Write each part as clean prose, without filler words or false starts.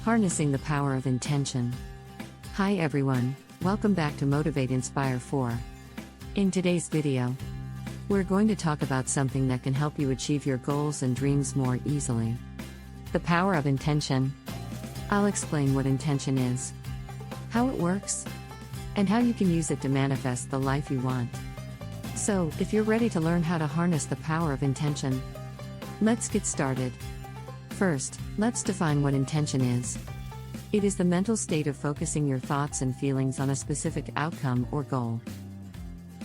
Harnessing the Power of Intention. Hi everyone, welcome back to Motivate Inspire 4. In today's video, we're going to talk about something that can help you achieve your goals and dreams more easily. The power of intention. I'll explain what intention is, how it works, and how you can use it to manifest the life you want. So, if you're ready to learn how to harness the power of intention, let's get started. First, let's define what intention is. It is the mental state of focusing your thoughts and feelings on a specific outcome or goal.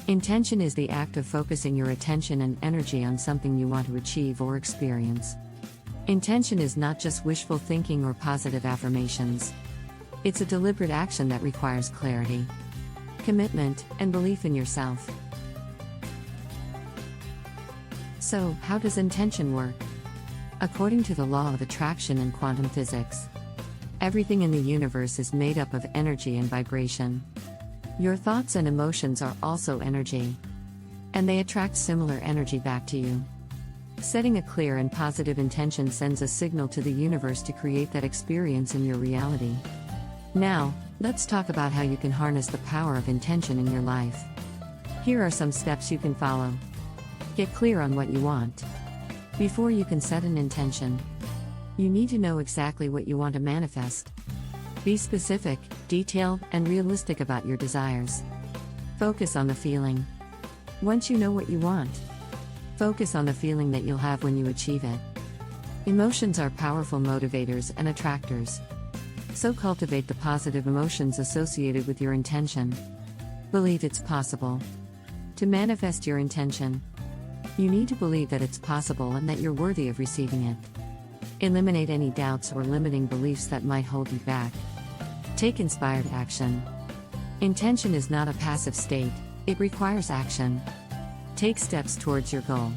Intention is the act of focusing your attention and energy on something you want to achieve or experience. Intention is not just wishful thinking or positive affirmations. It's a deliberate action that requires clarity, commitment, and belief in yourself. So, how does intention work? According to the law of attraction and quantum physics, everything in the universe is made up of energy and vibration. Your thoughts and emotions are also energy, and they attract similar energy back to you. Setting a clear and positive intention sends a signal to the universe to create that experience in your reality. Now, let's talk about how you can harness the power of intention in your life. Here are some steps you can follow. Get clear on what you want. Before you can set an intention, you need to know exactly what you want to manifest. Be specific, detailed, and realistic about your desires. Focus on the feeling. Once you know what you want, focus on the feeling that you'll have when you achieve it. Emotions are powerful motivators and attractors. So cultivate the positive emotions associated with your intention. Believe it's possible. To manifest your intention, you need to believe that it's possible and that you're worthy of receiving it. Eliminate any doubts or limiting beliefs that might hold you back. Take inspired action. Intention is not a passive state, it requires action. Take steps towards your goal,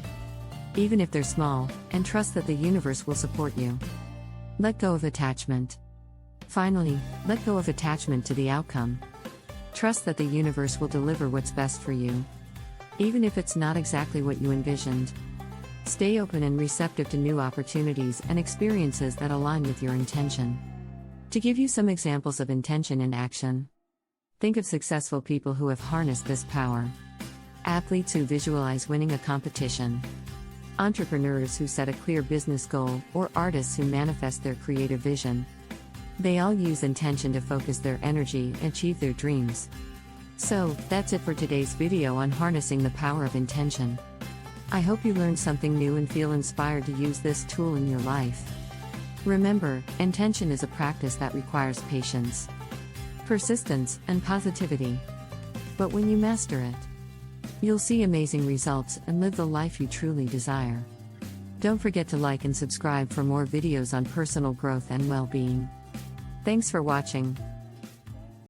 even if they're small, and trust that the universe will support you. Let go of attachment. Finally, let go of attachment to the outcome. Trust that the universe will deliver what's best for you, even if it's not exactly what you envisioned. Stay open and receptive to new opportunities and experiences that align with your intention. To give you some examples of intention in action, think of successful people who have harnessed this power. Athletes who visualize winning a competition, entrepreneurs who set a clear business goal, or artists who manifest their creative vision. They all use intention to focus their energy and achieve their dreams. So, that's it for today's video on harnessing the power of intention. I hope you learned something new and feel inspired to use this tool in your life. Remember, intention is a practice that requires patience, persistence, and positivity. But when you master it, you'll see amazing results and live the life you truly desire. Don't forget to like and subscribe for more videos on personal growth and well-being. Thanks for watching.